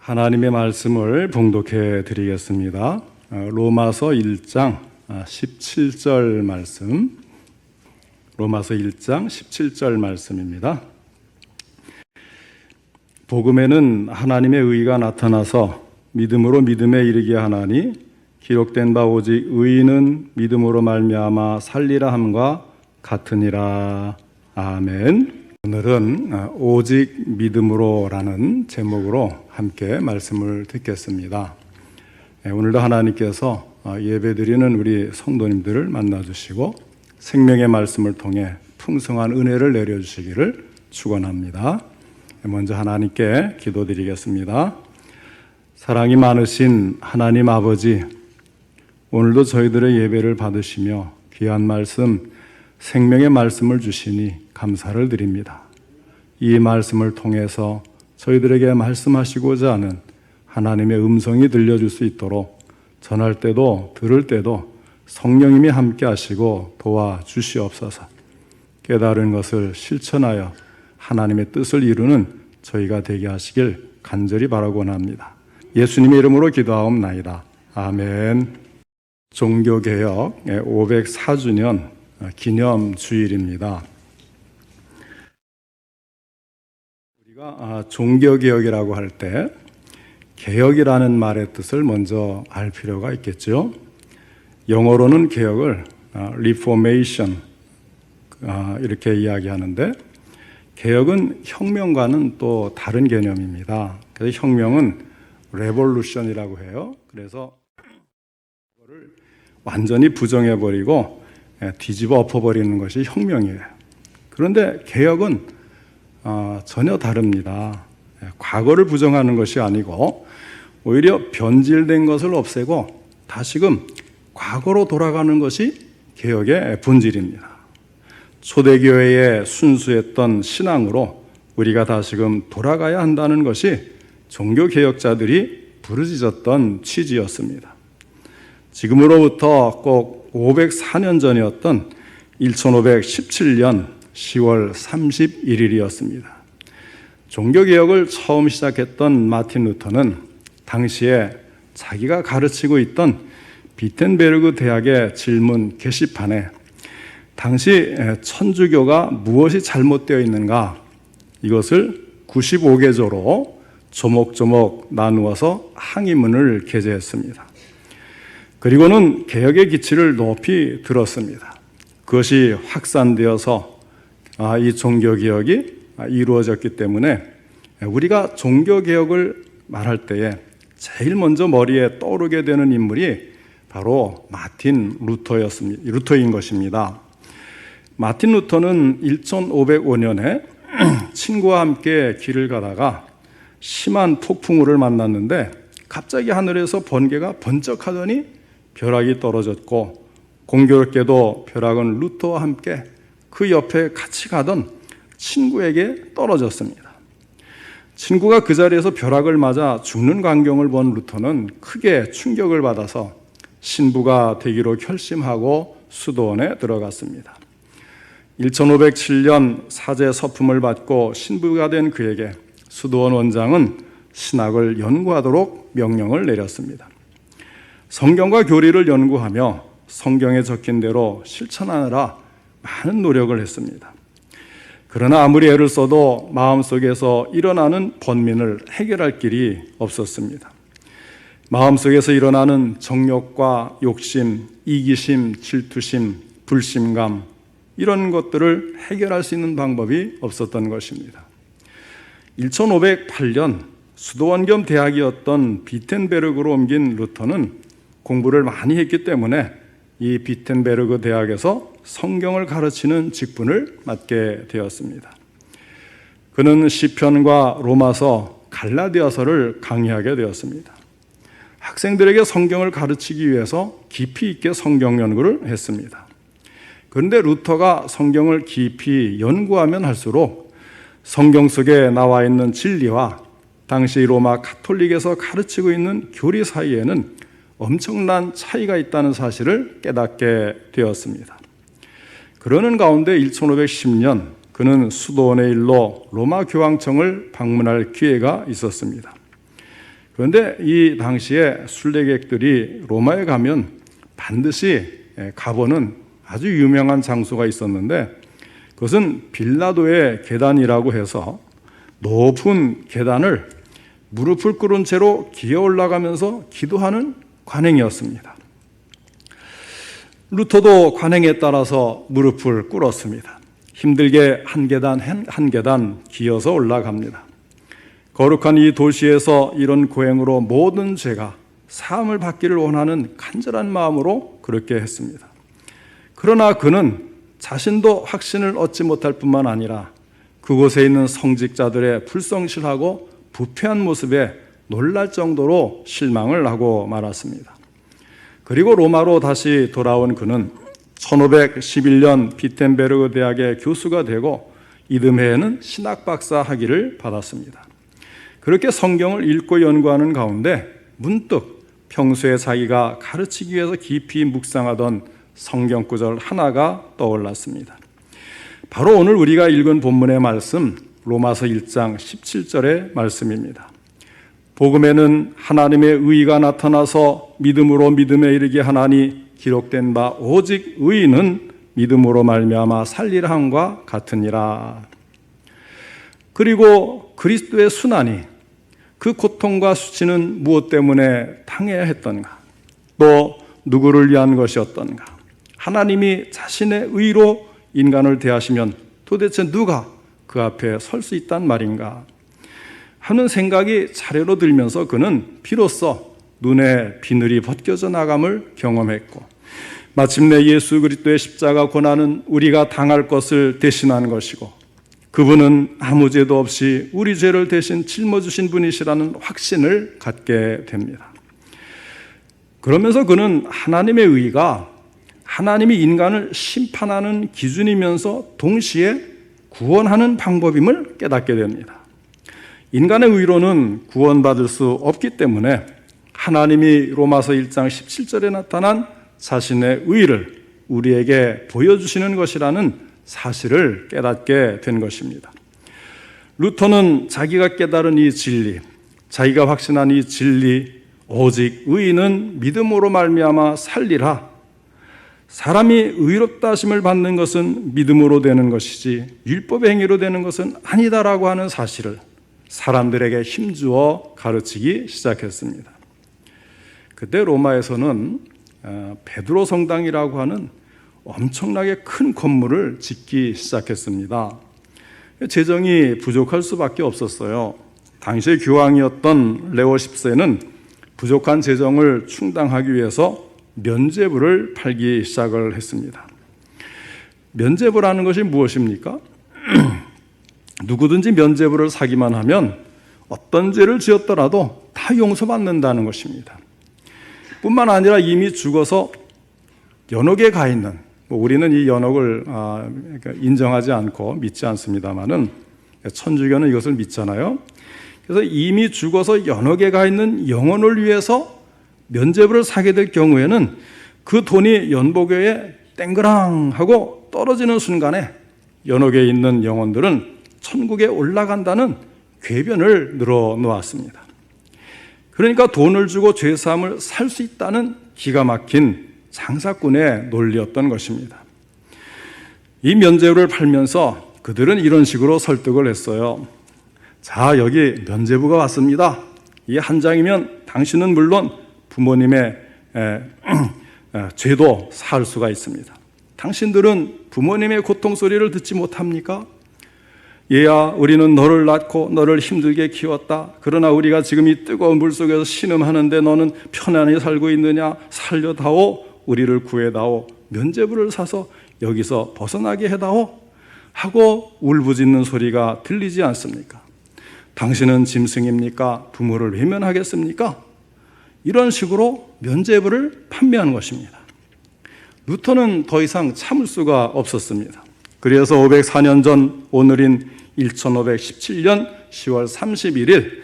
하나님의 말씀을 봉독해 드리겠습니다. 로마서 1장 17절 말씀. 로마서 1장 17절 말씀입니다. 복음에는 하나님의 의가 나타나서 믿음으로 믿음에 이르게 하나니 기록된 바 오직 의인은 믿음으로 말미암아 살리라 함과 같으니라. 아멘. 오늘은 오직 믿음으로라는 제목으로 함께 말씀을 듣겠습니다. 오늘도 하나님께서 예배드리는 우리 성도님들을 만나주시고 생명의 말씀을 통해 풍성한 은혜를 내려주시기를 축원합니다. 먼저 하나님께 기도드리겠습니다. 사랑이 많으신 하나님 아버지, 오늘도 저희들의 예배를 받으시며 귀한 말씀, 생명의 말씀을 주시니 감사를 드립니다. 이 말씀을 통해서 저희들에게 말씀하시고자 하는 하나님의 음성이 들려줄 수 있도록 전할 때도 들을 때도 성령님이 함께 하시고 도와주시옵소서. 깨달은 것을 실천하여 하나님의 뜻을 이루는 저희가 되게 하시길 간절히 바라고 원합니다. 예수님의 이름으로 기도하옵나이다. 아멘. 종교개혁 504주년 기념주일입니다. 우리가 종교개혁이라고 할 때 개혁이라는 말의 뜻을 먼저 알 필요가 있겠죠. 영어로는 개혁을 reformation 이렇게 이야기하는데, 개혁은 혁명과는 또 다른 개념입니다. 그래서 혁명은 revolution이라고 해요. 그래서 그거를 완전히 부정해버리고 뒤집어 엎어버리는 것이 혁명이에요. 그런데 개혁은 전혀 다릅니다. 과거를 부정하는 것이 아니고 오히려 변질된 것을 없애고 다시금 과거로 돌아가는 것이 개혁의 본질입니다. 초대교회의 순수했던 신앙으로 우리가 다시금 돌아가야 한다는 것이 종교개혁자들이 부르짖었던 취지였습니다. 지금으로부터 꼭 504년 전이었던 1517년 10월 31일이었습니다. 종교개혁을 처음 시작했던 마틴 루터는 당시에 자기가 가르치고 있던 비텐베르그 대학의 질문 게시판에 당시 천주교가 무엇이 잘못되어 있는가, 이것을 95개조로 조목조목 나누어서 항의문을 게재했습니다. 그리고는 개혁의 기치를 높이 들었습니다. 그것이 확산되어서 이 종교개혁이 이루어졌기 때문에 우리가 종교개혁을 말할 때에 제일 먼저 머리에 떠오르게 되는 인물이 바로 마틴 루터인 것입니다. 마틴 루터는 1505년에 친구와 함께 길을 가다가 심한 폭풍우를 만났는데 갑자기 하늘에서 번개가 번쩍하더니 벼락이 떨어졌고, 공교롭게도 벼락은 루터와 함께 그 옆에 같이 가던 친구에게 떨어졌습니다. 친구가 그 자리에서 벼락을 맞아 죽는 광경을 본 루터는 크게 충격을 받아서 신부가 되기로 결심하고 수도원에 들어갔습니다. 1507년 사제 서품을 받고 신부가 된 그에게 수도원 원장은 신학을 연구하도록 명령을 내렸습니다. 성경과 교리를 연구하며 성경에 적힌 대로 실천하느라 많은 노력을 했습니다. 그러나 아무리 애를 써도 마음속에서 일어나는 번민을 해결할 길이 없었습니다. 마음속에서 일어나는 정욕과 욕심, 이기심, 질투심, 불신감, 이런 것들을 해결할 수 있는 방법이 없었던 것입니다. 1508년 수도원 겸 대학이었던 비텐베르그로 옮긴 루터는 공부를 많이 했기 때문에 이 비텐베르그 대학에서 성경을 가르치는 직분을 맡게 되었습니다. 그는 시편과 로마서, 갈라디아서를 강의하게 되었습니다. 학생들에게 성경을 가르치기 위해서 깊이 있게 성경 연구를 했습니다. 그런데 루터가 성경을 깊이 연구하면 할수록 성경 속에 나와 있는 진리와 당시 로마 가톨릭에서 가르치고 있는 교리 사이에는 엄청난 차이가 있다는 사실을 깨닫게 되었습니다. 그러는 가운데 1510년 그는 수도원의 일로 로마 교황청을 방문할 기회가 있었습니다. 그런데 이 당시에 순례객들이 로마에 가면 반드시 가보는 아주 유명한 장소가 있었는데, 그것은 빌라도의 계단이라고 해서 높은 계단을 무릎을 꿇은 채로 기어 올라가면서 기도하는 관행이었습니다. 루터도 관행에 따라서 무릎을 꿇었습니다. 힘들게 한 계단 한 계단 기어서 올라갑니다. 거룩한 이 도시에서 이런 고행으로 모든 죄가 사함을 받기를 원하는 간절한 마음으로 그렇게 했습니다. 그러나 그는 자신도 확신을 얻지 못할 뿐만 아니라 그곳에 있는 성직자들의 불성실하고 부패한 모습에 놀랄 정도로 실망을 하고 말았습니다. 그리고 로마로 다시 돌아온 그는 1511년 비텐베르그 대학의 교수가 되고 이듬해에는 신학 박사 학위를 받았습니다. 그렇게 성경을 읽고 연구하는 가운데 문득 평소에 자기가 가르치기 위해서 깊이 묵상하던 성경 구절 하나가 떠올랐습니다. 바로 오늘 우리가 읽은 본문의 말씀, 로마서 1장 17절의 말씀입니다. 복음에는 하나님의 의의가 나타나서 믿음으로 믿음에 이르게 하나니 기록된 바 오직 의인은 믿음으로 말미암아 살리라 함과 같으니라. 그리고 그리스도의 순환이, 그 고통과 수치는 무엇 때문에 당해야 했던가? 또 누구를 위한 것이었던가? 하나님이 자신의 의로 인간을 대하시면 도대체 누가 그 앞에 설 수 있단 말인가 하는 생각이 차례로 들면서 그는 비로소 눈에 비늘이 벗겨져 나감을 경험했고, 마침내 예수 그리스도의 십자가 고난은 우리가 당할 것을 대신한 것이고 그분은 아무 죄도 없이 우리 죄를 대신 짊어주신 분이시라는 확신을 갖게 됩니다. 그러면서 그는 하나님의 의가 하나님이 인간을 심판하는 기준이면서 동시에 구원하는 방법임을 깨닫게 됩니다. 인간의 의로는 구원받을 수 없기 때문에 하나님이 로마서 1장 17절에 나타난 자신의 의를 우리에게 보여주시는 것이라는 사실을 깨닫게 된 것입니다. 루터는 자기가 깨달은 이 진리, 자기가 확신한 이 진리, 오직 의인은 믿음으로 말미암아 살리라, 사람이 의롭다 하심을 받는 것은 믿음으로 되는 것이지 율법의 행위로 되는 것은 아니다라고 하는 사실을 사람들에게 힘주어 가르치기 시작했습니다. 그때 로마에서는 베드로 성당이라고 하는 엄청나게 큰 건물을 짓기 시작했습니다. 재정이 부족할 수밖에 없었어요. 당시의 교황이었던 레오 10세는 부족한 재정을 충당하기 위해서 면죄부를 팔기 시작을 했습니다. 면죄부라는 것이 무엇입니까? 누구든지 면죄부를 사기만 하면 어떤 죄를 지었더라도 다 용서받는다는 것입니다. 뿐만 아니라 이미 죽어서 연옥에 가 있는, 우리는 이 연옥을 인정하지 않고 믿지 않습니다만은 천주교는 이것을 믿잖아요. 그래서 이미 죽어서 연옥에 가 있는 영혼을 위해서 면죄부를 사게 될 경우에는 그 돈이 연보교에 땡그랑 하고 떨어지는 순간에 연옥에 있는 영혼들은 천국에 올라간다는 궤변을 늘어놓았습니다. 그러니까 돈을 주고 죄사함을 살 수 있다는 기가 막힌 장사꾼의 논리였던 것입니다. 이 면죄부를 팔면서 그들은 이런 식으로 설득을 했어요. 자, 여기 면죄부가 왔습니다. 이 한 장이면 당신은 물론 부모님의 죄도 사할 수가 있습니다. 당신들은 부모님의 고통 소리를 듣지 못합니까? 얘야, 우리는 너를 낳고 너를 힘들게 키웠다. 그러나 우리가 지금 이 뜨거운 물 속에서 신음하는데 너는 편안히 살고 있느냐? 살려다오, 우리를 구해다오, 면죄부를 사서 여기서 벗어나게 해다오 하고 울부짖는 소리가 들리지 않습니까? 당신은 짐승입니까? 부모를 외면하겠습니까? 이런 식으로 면죄부를 판매하는 것입니다. 루터는 더 이상 참을 수가 없었습니다. 그래서 504년 전 오늘인 1517년 10월 31일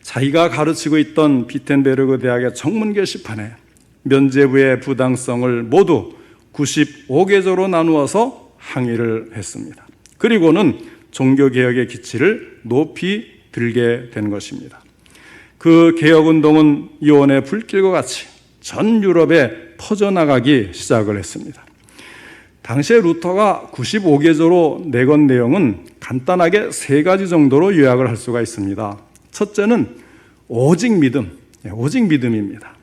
자기가 가르치고 있던 비텐베르그 대학의 정문 게시판에 면죄부의 부당성을 모두 95개조로 나누어서 항의를 했습니다. 그리고는 종교개혁의 기치를 높이 들게 된 것입니다. 그 개혁운동은 이온의 불길과 같이 전 유럽에 퍼져나가기 시작을 했습니다. 당시에 루터가 95개조로 내건 내용은 간단하게 3가지 정도로 요약을 할 수가 있습니다. 첫째는 오직 믿음, 오직 믿음입니다.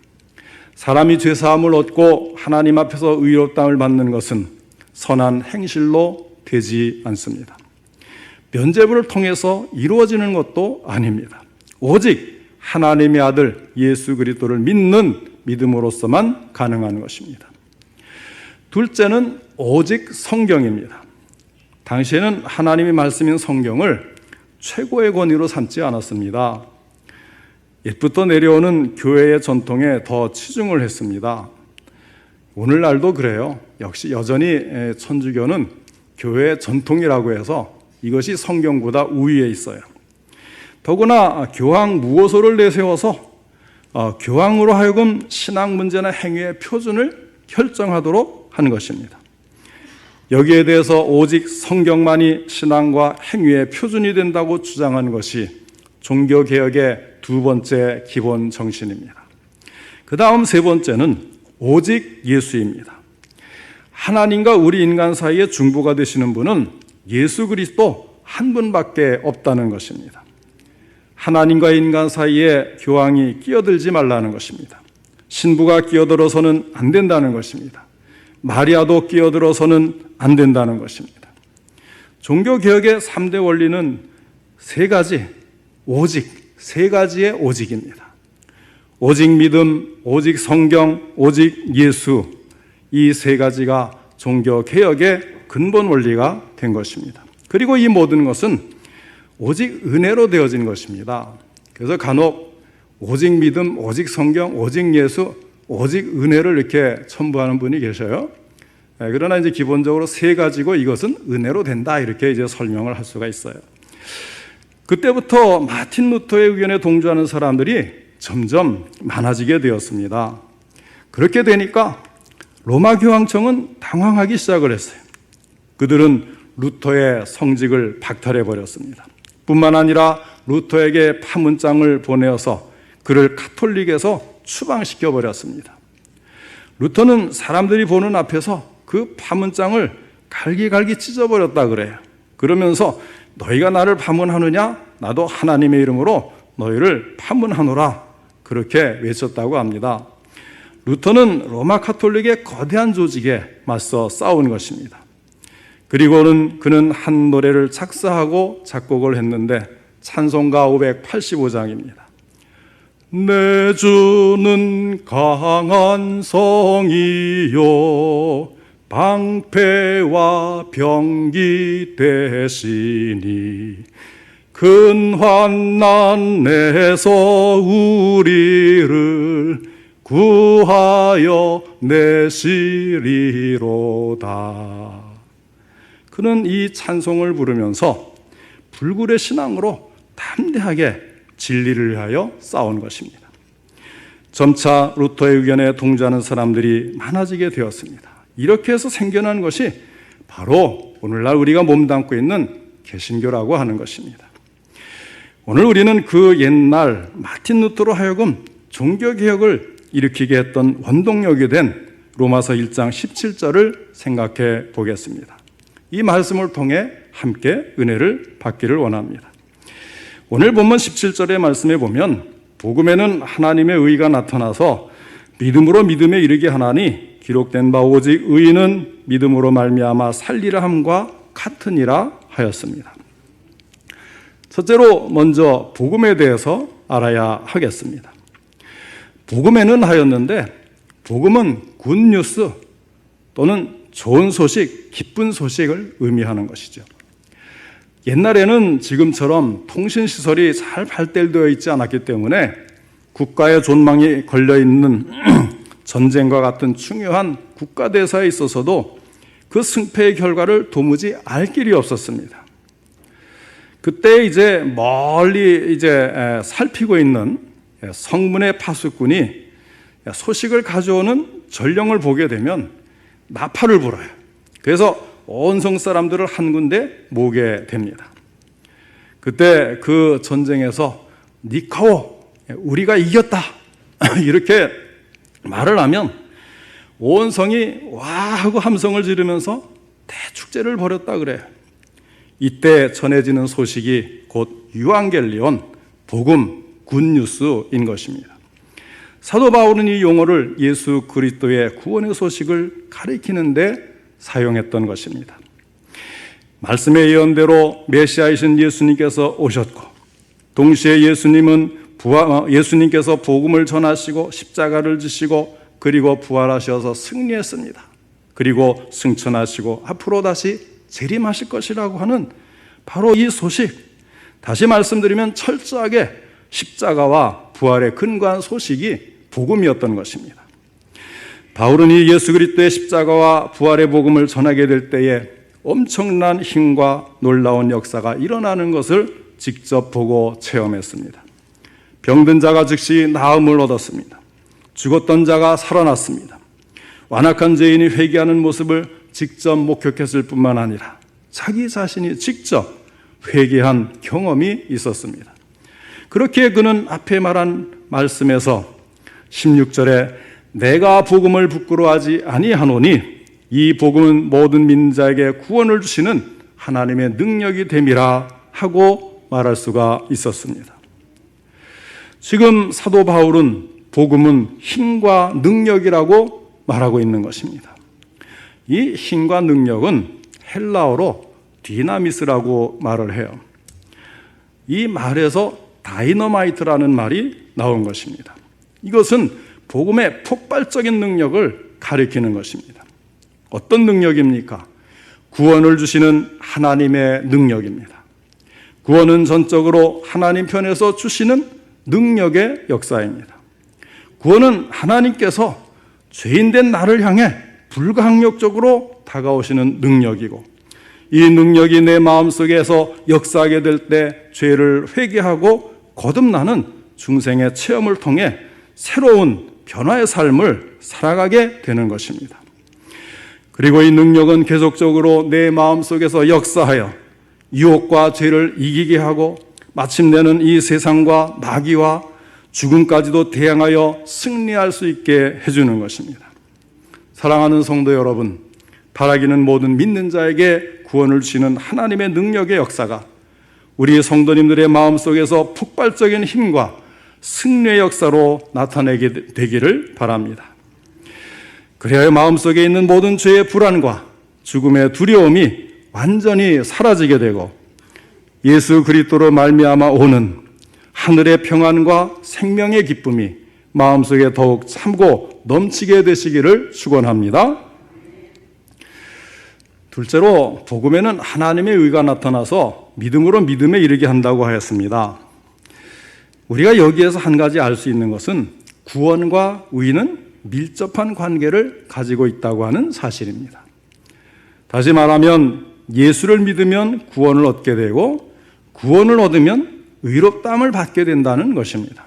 사람이 죄사함을 얻고 하나님 앞에서 의롭다함을 받는 것은 선한 행실로 되지 않습니다. 면죄부를 통해서 이루어지는 것도 아닙니다. 오직 하나님의 아들 예수 그리스도를 믿는 믿음으로서만 가능한 것입니다. 둘째는 오직 성경입니다. 당시에는 하나님의 말씀인 성경을 최고의 권위로 삼지 않았습니다. 옛부터 내려오는 교회의 전통에 더 치중을 했습니다. 오늘날도 그래요. 역시 여전히 천주교는 교회의 전통이라고 해서 이것이 성경보다 우위에 있어요. 더구나 교황 무호소를 내세워서 교황으로 하여금 신앙 문제나 행위의 표준을 결정하도록 한 것입니다. 여기에 대해서 오직 성경만이 신앙과 행위의 표준이 된다고 주장한 것이 종교개혁의 2번째 기본 정신입니다. 그 다음 3번째는 오직 예수입니다. 하나님과 우리 인간 사이의 중보가 되시는 분은 예수 그리스도 한 분밖에 없다는 것입니다. 하나님과 인간 사이에 교황이 끼어들지 말라는 것입니다. 신부가 끼어들어서는 안 된다는 것입니다. 마리아도 끼어들어서는 안 된다는 것입니다. 종교개혁의 3대 원리는 3가지, 오직, 3가지의 오직입니다. 오직 믿음, 오직 성경, 오직 예수, 이 3가지가 종교개혁의 근본 원리가 된 것입니다. 그리고 이 모든 것은 오직 은혜로 되어진 것입니다. 그래서 간혹 오직 믿음, 오직 성경, 오직 예수, 오직 은혜를 이렇게 첨부하는 분이 계셔요. 그러나 이제 기본적으로 3가지고 이것은 은혜로 된다 이렇게 이제 설명을 할 수가 있어요. 그때부터 마틴 루터의 의견에 동조하는 사람들이 점점 많아지게 되었습니다. 그렇게 되니까 로마 교황청은 당황하기 시작을 했어요. 그들은 루터의 성직을 박탈해 버렸습니다. 뿐만 아니라 루터에게 파문장을 보내어서 그를 가톨릭에서 추방시켜 버렸습니다. 루터는 사람들이 보는 앞에서 그 파문장을 갈기갈기 찢어버렸다 그래요. 그러면서 너희가 나를 파문하느냐? 나도 하나님의 이름으로 너희를 파문하노라. 그렇게 외쳤다고 합니다. 루터는 로마 가톨릭의 거대한 조직에 맞서 싸운 것입니다. 그리고는 그는 한 노래를 작사하고 작곡을 했는데 찬송가 585장입니다. 내 주는 강한 성이요 방패와 병기 되시니 큰 환난에서 우리를 구하여 내시리로다. 그는 이 찬송을 부르면서 불굴의 신앙으로 담대하게 진리를 위하여 싸운 것입니다. 점차 루터의 의견에 동조하는 사람들이 많아지게 되었습니다. 이렇게 해서 생겨난 것이 바로 오늘날 우리가 몸담고 있는 개신교라고 하는 것입니다. 오늘 우리는 그 옛날 마틴 루터로 하여금 종교개혁을 일으키게 했던 원동력이 된 로마서 1장 17절을 생각해 보겠습니다. 이 말씀을 통해 함께 은혜를 받기를 원합니다. 오늘 본문 17절의 말씀에 보면 복음에는 하나님의 의가 나타나서 믿음으로 믿음에 이르게 하나니 기록된 바 오직 의인은 믿음으로 말미암아 살리라 함과 같으니라 하였습니다. 첫째로 먼저 복음에 대해서 알아야 하겠습니다. 복음에는 하였는데 복음은 굿뉴스 또는 좋은 소식, 기쁜 소식을 의미하는 것이죠. 옛날에는 지금처럼 통신시설이 잘 발달되어 있지 않았기 때문에 국가의 존망이 걸려있는 전쟁과 같은 중요한 국가대사에 있어서도 그 승패의 결과를 도무지 알 길이 없었습니다. 그때 이제 멀리 살피고 있는 성문의 파수꾼이 소식을 가져오는 전령을 보게 되면 나팔을 불어요. 그래서 온 성 사람들을 한 군데 모으게 됩니다. 그때 그 전쟁에서 니카오, 우리가 이겼다 이렇게 말을 하면 온 성이 와 하고 함성을 지르면서 대축제를 벌였다 그래요. 이때 전해지는 소식이 곧 유앙겔리온, 복음, 굿뉴스인 것입니다. 사도 바울은 이 용어를 예수 그리스도의 구원의 소식을 가리키는데 사용했던 것입니다. 말씀의 예언대로 메시아이신 예수님께서 오셨고, 동시에 예수님께서 복음을 전하시고 십자가를 지시고 그리고 부활하셔서 승리했습니다. 그리고 승천하시고 앞으로 다시 재림하실 것이라고 하는 바로 이 소식, 다시 말씀드리면 철저하게 십자가와 부활에 근거한 소식이 복음이었던 것입니다. 바울은 이 예수 그리스도의 십자가와 부활의 복음을 전하게 될 때에 엄청난 힘과 놀라운 역사가 일어나는 것을 직접 보고 체험했습니다. 병든 자가 즉시 나음을 얻었습니다. 죽었던 자가 살아났습니다. 완악한 죄인이 회개하는 모습을 직접 목격했을 뿐만 아니라 자기 자신이 직접 회개한 경험이 있었습니다. 그렇게 그는 앞에 말한 말씀에서 16절에 내가 복음을 부끄러워하지 아니하노니 이 복음은 모든 민자에게 구원을 주시는 하나님의 능력이 됨이라 하고 말할 수가 있었습니다. 지금 사도 바울은 복음은 힘과 능력이라고 말하고 있는 것입니다. 이 힘과 능력은 헬라어로 디나미스라고 말을 해요. 이 말에서 다이너마이트라는 말이 나온 것입니다. 이것은 복음의 폭발적인 능력을 가리키는 것입니다. 어떤 능력입니까? 구원을 주시는 하나님의 능력입니다. 구원은 전적으로 하나님 편에서 주시는 능력의 역사입니다. 구원은 하나님께서 죄인된 나를 향해 불가항력적으로 다가오시는 능력이고, 이 능력이 내 마음속에서 역사하게 될 때 죄를 회개하고 거듭나는 중생의 체험을 통해 새로운 변화의 삶을 살아가게 되는 것입니다. 그리고 이 능력은 계속적으로 내 마음속에서 역사하여 유혹과 죄를 이기게 하고 마침내는 이 세상과 마귀와 죽음까지도 대항하여 승리할 수 있게 해주는 것입니다. 사랑하는 성도 여러분, 바라기는 모든 믿는 자에게 구원을 주시는 하나님의 능력의 역사가 우리 성도님들의 마음속에서 폭발적인 힘과 승리의 역사로 나타내게 되기를 바랍니다. 그래야 마음속에 있는 모든 죄의 불안과 죽음의 두려움이 완전히 사라지게 되고 예수 그리스도로 말미암아 오는 하늘의 평안과 생명의 기쁨이 마음속에 더욱 참고 넘치게 되시기를 축원합니다. 둘째로 복음에는 하나님의 의가 나타나서 믿음으로 믿음에 이르게 한다고 하였습니다. 우리가 여기에서 한 가지 알 수 있는 것은 구원과 의는 밀접한 관계를 가지고 있다고 하는 사실입니다. 다시 말하면 예수를 믿으면 구원을 얻게 되고 구원을 얻으면 의롭다함을 받게 된다는 것입니다.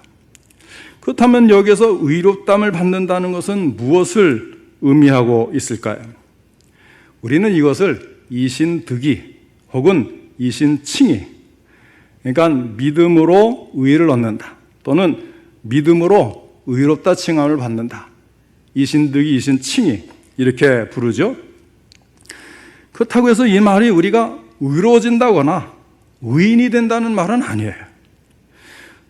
그렇다면 여기서 의롭다함을 받는다는 것은 무엇을 의미하고 있을까요? 우리는 이것을 이신득이 혹은 이신칭의, 그러니까 믿음으로 의를 얻는다 또는 믿음으로 의롭다 칭함을 받는다, 이신득이 이신칭의 이렇게 부르죠. 그렇다고 해서 이 말이 우리가 의로워진다거나 의인이 된다는 말은 아니에요.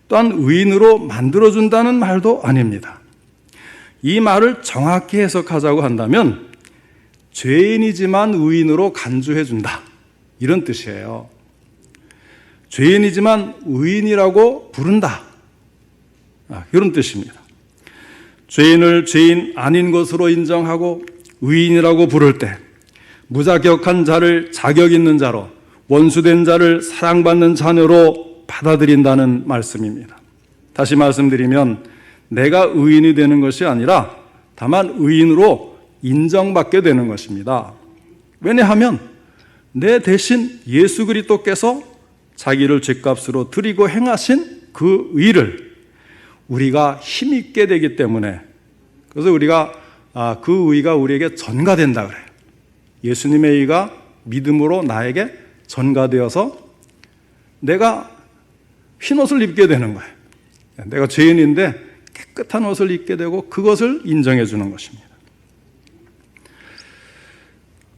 또한 의인으로 만들어준다는 말도 아닙니다. 이 말을 정확히 해석하자고 한다면 죄인이지만 의인으로 간주해준다, 이런 뜻이에요. 죄인이지만 의인이라고 부른다, 이런 뜻입니다. 죄인을 죄인 아닌 것으로 인정하고 의인이라고 부를 때 무자격한 자를 자격 있는 자로, 원수된 자를 사랑받는 자녀로 받아들인다는 말씀입니다. 다시 말씀드리면 내가 의인이 되는 것이 아니라 다만 의인으로 인정받게 되는 것입니다. 왜냐하면 내 대신 예수 그리스도께서 자기를 죗값으로 드리고 행하신 그 의를 우리가 힘있게 되기 때문에, 그래서 우리가 그 의가 우리에게 전가된다 그래요. 예수님의 의가 믿음으로 나에게 전가되어서 내가 흰옷을 입게 되는 거예요. 내가 죄인인데 깨끗한 옷을 입게 되고 그것을 인정해 주는 것입니다.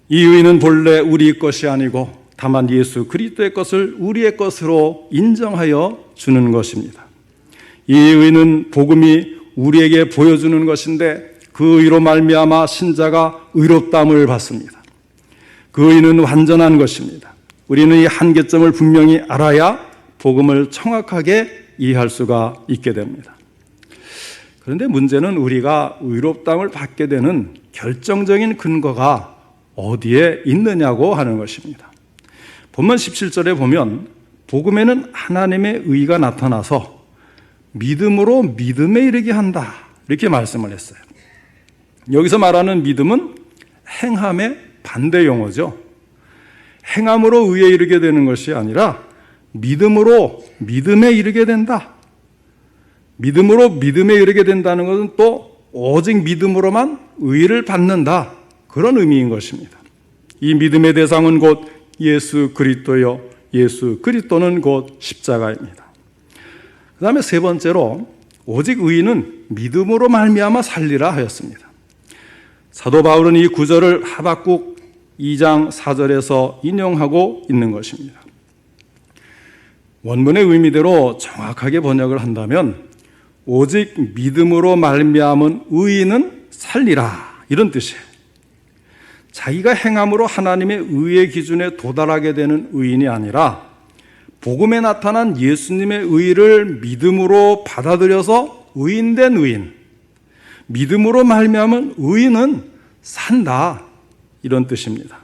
이 의는 본래 우리 것이 아니고 다만 예수 그리스도의 것을 우리의 것으로 인정하여 주는 것입니다. 이 의는 복음이 우리에게 보여주는 것인데 그 의로 말미암아 신자가 의롭다함을 받습니다. 그 의는 완전한 것입니다. 우리는 이 한계점을 분명히 알아야 복음을 정확하게 이해할 수가 있게 됩니다. 그런데 문제는 우리가 의롭다함을 받게 되는 결정적인 근거가 어디에 있느냐고 하는 것입니다. 본문 17절에 보면 복음에는 하나님의 의가 나타나서 믿음으로 믿음에 이르게 한다 이렇게 말씀을 했어요. 여기서 말하는 믿음은 행함의 반대 용어죠. 행함으로 의에 이르게 되는 것이 아니라 믿음으로 믿음에 이르게 된다. 믿음으로 믿음에 이르게 된다는 것은 또 오직 믿음으로만 의를 받는다. 그런 의미인 것입니다. 이 믿음의 대상은 곧 예수 그리스도요. 예수 그리스도는 곧 십자가입니다. 그 다음에 세 번째로 오직 의인은 믿음으로 말미암아 살리라 하였습니다. 사도 바울은 이 구절을 하박국 2장 4절에서 인용하고 있는 것입니다. 원문의 의미대로 정확하게 번역을 한다면 오직 믿음으로 말미암은 의인은 살리라 이런 뜻이에요. 자기가 행함으로 하나님의 의의 기준에 도달하게 되는 의인이 아니라 복음에 나타난 예수님의 의를 믿음으로 받아들여서 의인된 의인, 믿음으로 말미암은 의인은 산다 이런 뜻입니다.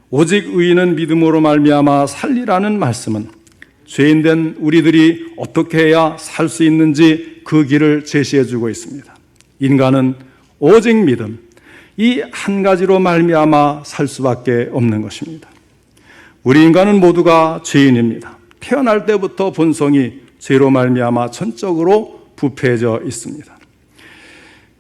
오직 의인은 믿음으로 말미암아 살리라는 말씀은 죄인된 우리들이 어떻게 해야 살 수 있는지 그 길을 제시해 주고 있습니다. 인간은 오직 믿음, 이 한 가지로 말미암아 살 수밖에 없는 것입니다. 우리 인간은 모두가 죄인입니다. 태어날 때부터 본성이 죄로 말미암아 전적으로 부패해져 있습니다.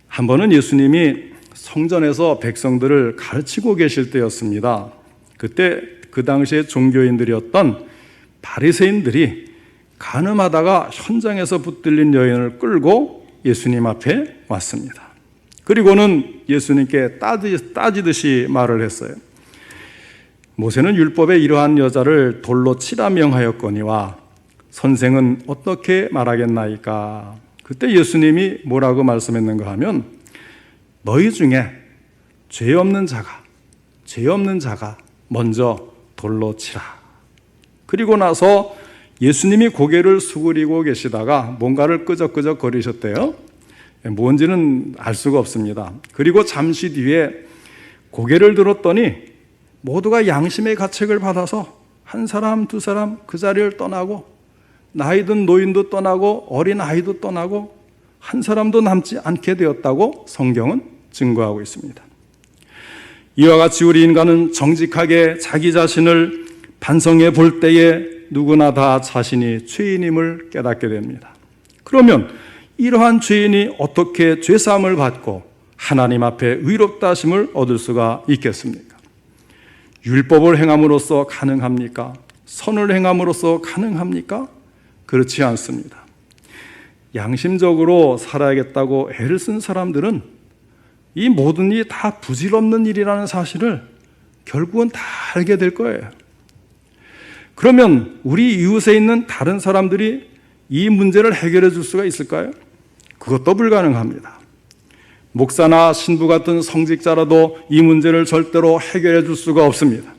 한 번은 예수님이 성전에서 백성들을 가르치고 계실 때였습니다. 그때 그 당시에 종교인들이었던 바리새인들이 간음하다가 현장에서 붙들린 여인을 끌고 예수님 앞에 왔습니다. 그리고는 예수님께 따지듯이 말을 했어요. 모세는 율법에 이러한 여자를 돌로 치라 명하였거니와 선생은 어떻게 말하겠나이까? 그때 예수님이 뭐라고 말씀했는가 하면 너희 중에 죄 없는 자가 먼저 돌로 치라. 그리고 나서 예수님이 고개를 수그리고 계시다가 뭔가를 끄적끄적 거리셨대요. 뭔지는 알 수가 없습니다. 그리고 잠시 뒤에 고개를 들었더니 모두가 양심의 가책을 받아서 한 사람, 두 사람 그 자리를 떠나고 나이든 노인도 떠나고 어린 아이도 떠나고 한 사람도 남지 않게 되었다고 성경은 증거하고 있습니다. 이와 같이 우리 인간은 정직하게 자기 자신을 반성해 볼 때에 누구나 다 자신이 죄인임을 깨닫게 됩니다. 그러면 이러한 죄인이 어떻게 죄사함을 받고 하나님 앞에 의롭다 하심을 얻을 수가 있겠습니까? 율법을 행함으로써 가능합니까? 선을 행함으로써 가능합니까? 그렇지 않습니다. 양심적으로 살아야겠다고 애를 쓴 사람들은 이 모든 일이 다 부질없는 일이라는 사실을 결국은 다 알게 될 거예요. 그러면 우리 이웃에 있는 다른 사람들이 이 문제를 해결해 줄 수가 있을까요? 그것도 불가능합니다. 목사나 신부 같은 성직자라도 이 문제를 절대로 해결해 줄 수가 없습니다.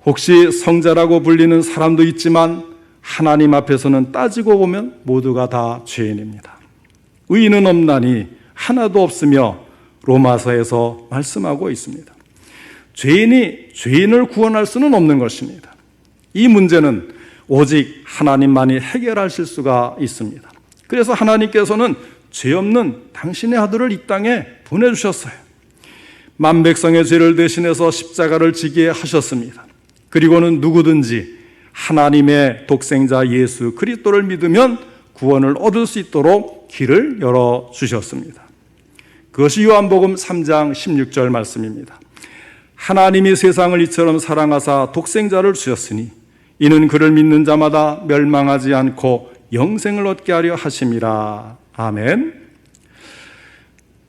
혹시 성자라고 불리는 사람도 있지만 하나님 앞에서는 따지고 보면 모두가 다 죄인입니다. 의인은 없나니 하나도 없으며 로마서에서 말씀하고 있습니다. 죄인이 죄인을 구원할 수는 없는 것입니다. 이 문제는 오직 하나님만이 해결하실 수가 있습니다. 그래서 하나님께서는 죄 없는 당신의 아들을 이 땅에 보내주셨어요. 만백성의 죄를 대신해서 십자가를 지게 하셨습니다. 그리고는 누구든지 하나님의 독생자 예수 그리스도를 믿으면 구원을 얻을 수 있도록 길을 열어주셨습니다. 그것이 요한복음 3장 16절 말씀입니다. 하나님이 세상을 이처럼 사랑하사 독생자를 주셨으니 이는 그를 믿는 자마다 멸망하지 않고 영생을 얻게 하려 하심이라. 아멘.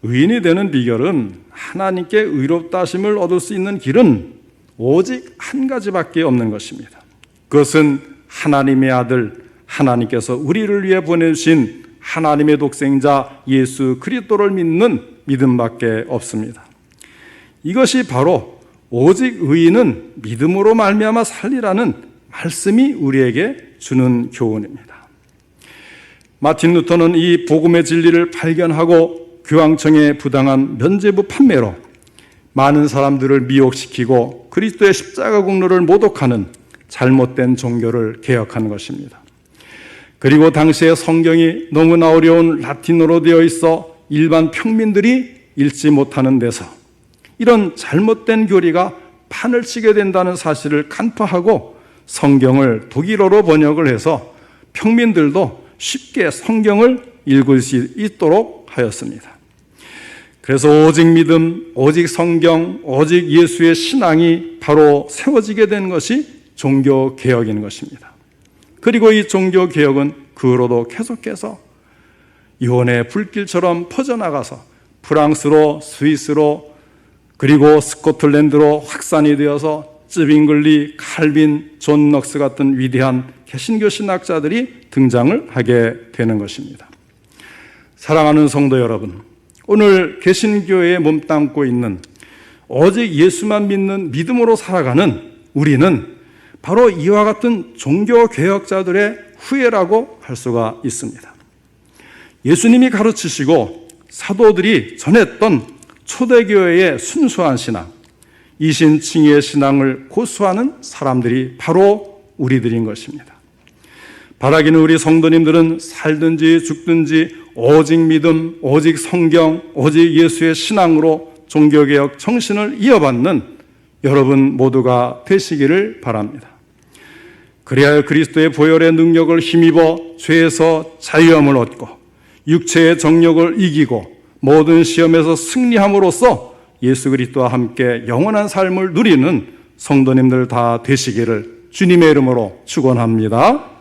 의인이 되는 비결은, 하나님께 의롭다 하심을 얻을 수 있는 길은 오직 한 가지밖에 없는 것입니다. 그것은 하나님의 아들, 하나님께서 우리를 위해 보내주신 하나님의 독생자 예수 그리스도를 믿는 믿음밖에 없습니다. 이것이 바로 오직 의인은 믿음으로 말미암아 살리라는 말씀이 우리에게 주는 교훈입니다. 마틴 루터는 이 복음의 진리를 발견하고 교황청의 부당한 면죄부 판매로 많은 사람들을 미혹시키고 그리스도의 십자가 공로를 모독하는 잘못된 종교를 개혁한 것입니다. 그리고 당시에 성경이 너무나 어려운 라틴어로 되어 있어 일반 평민들이 읽지 못하는 데서 이런 잘못된 교리가 판을 치게 된다는 사실을 간파하고 성경을 독일어로 번역을 해서 평민들도 쉽게 성경을 읽을 수 있도록 하였습니다. 그래서 오직 믿음, 오직 성경, 오직 예수의 신앙이 바로 세워지게 된 것이 종교개혁인 것입니다. 그리고 이 종교개혁은 그 후로도 계속해서 유언의 불길처럼 퍼져나가서 프랑스로, 스위스로, 그리고 스코틀랜드로 확산이 되어서 쯔빙글리, 칼빈, 존 넉스 같은 위대한 개신교 신학자들이 등장을 하게 되는 것입니다. 사랑하는 성도 여러분, 오늘 개신교에 몸담고 있는 오직 예수만 믿는 믿음으로 살아가는 우리는 바로 이와 같은 종교개혁자들의 후예라고 할 수가 있습니다. 예수님이 가르치시고 사도들이 전했던 초대교회의 순수한 신앙, 이신칭의의 신앙을 고수하는 사람들이 바로 우리들인 것입니다. 바라기는 우리 성도님들은 살든지 죽든지 오직 믿음, 오직 성경, 오직 예수의 신앙으로 종교개혁 정신을 이어받는 여러분 모두가 되시기를 바랍니다. 그래야 그리스도의 보혈의 능력을 힘입어 죄에서 자유함을 얻고 육체의 정욕을 이기고 모든 시험에서 승리함으로써 예수 그리스도와 함께 영원한 삶을 누리는 성도님들 다 되시기를 주님의 이름으로 축원합니다.